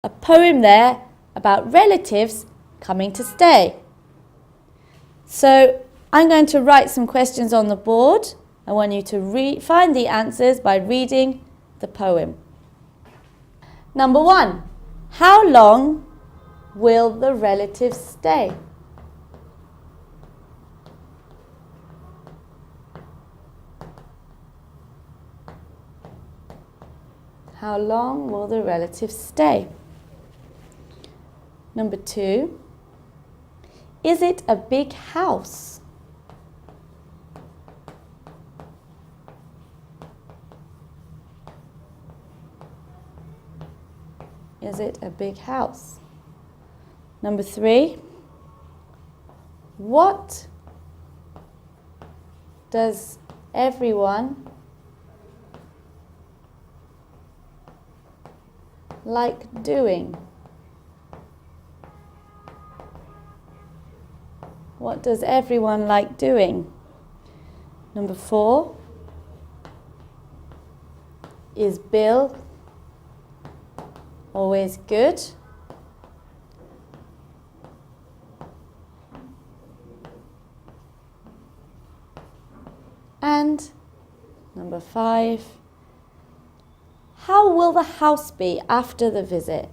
a poem there about relatives coming to stay. So I'm going to write some questions on the board. I want you to find the answers by reading the poem. Number 1. How long will the relatives stay? How long will the relatives stay? Number 2. Is it a big house? Is it a big house? Number 3. What does everyone like doing? What does everyone like doing? Number 4. Is Bill always good? And number 5. How will the house be after the visit?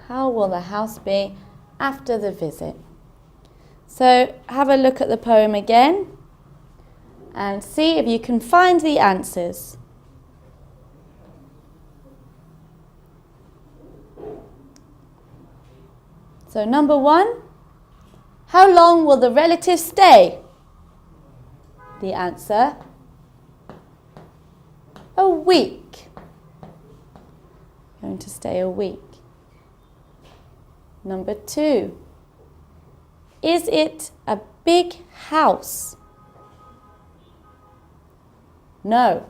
How will the house be after the visit? So have a look at the poem again and see if you can find the answers. So number 1, how long will the relatives stay? The answer, a week. Going to stay a week. Number 2, is it a big house? No.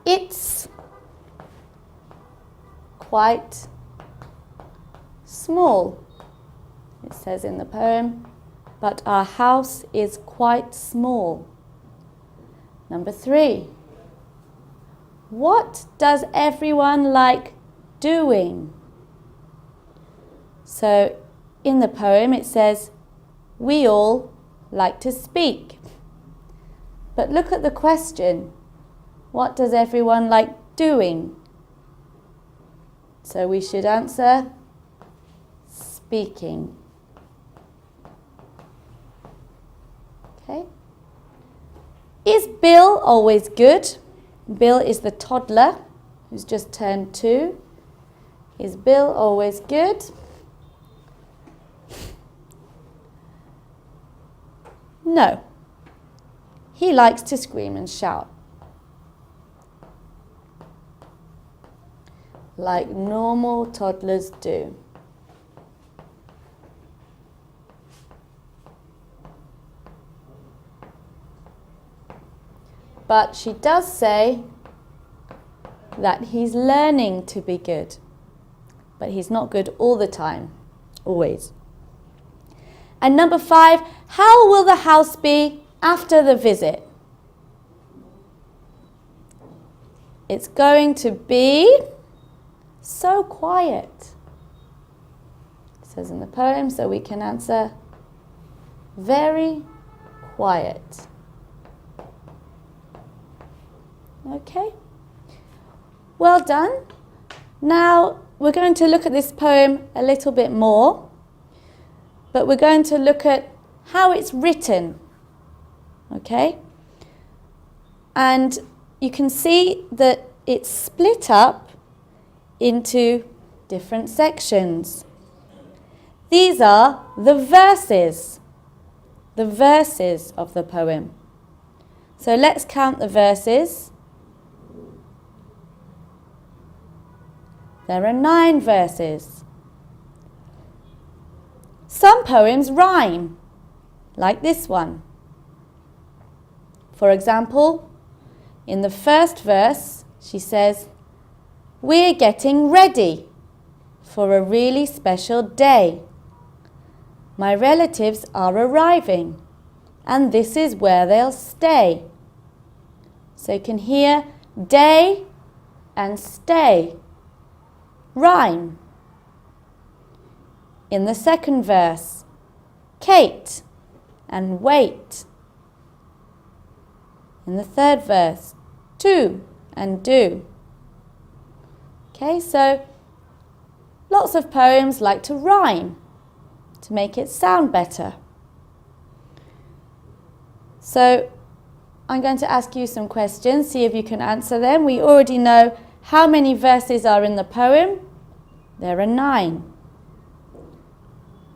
It's quite small. It says in the poem, but our house is quite small. Number 3, what does everyone like doing? So in the poem it says, we all like to speak. But look at the question. What does everyone like doing? So we should answer speaking. Okay. Is Bill always good? Bill is the toddler who's just turned 2. Is Bill always good? No. He likes to scream and shout, like normal toddlers do. But she does say that he's learning to be good. But he's not good all the time, always. And number 5, how will the house be after the visit? It's going to be so quiet. It says in the poem, so we can answer very quiet. Okay, well done. Now we're going to look at this poem a little bit more, but we're going to look at how it's written. Okay, and you can see that it's split up into different sections. These are the verses of the poem. So let's count the verses. There are 9 verses. Some poems rhyme, like this one. For example, In the first verse, she says, "We're getting ready for a really special day. My relatives are arriving, and this is where they'll stay." So you can hear day and stay rhyme. In the second verse, Kate and wait. In the third verse, to and do. Okay, so lots of poems like to rhyme to make it sound better. So I'm going to ask you some questions, see if you can answer them. We already know how many verses are in the poem. There are 9.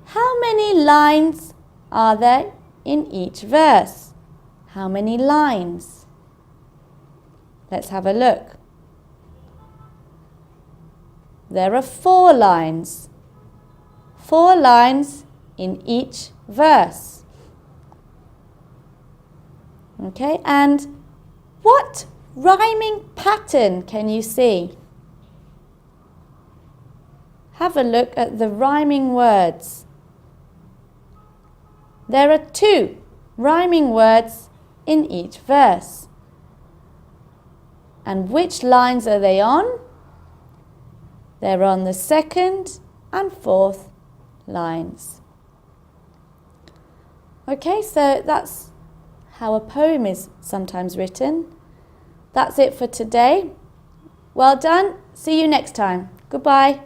How many lines are there in each verse? How many lines? Let's have a look. There are 4 lines. 4 lines in each verse. Okay, and what rhyming pattern can you see? Have a look at the rhyming words. There are 2 rhyming words in each verse. And which lines are they on? They're on the 2nd and 4th lines. Okay, so that's how a poem is sometimes written. That's it for today. Well done. See you next time. Goodbye.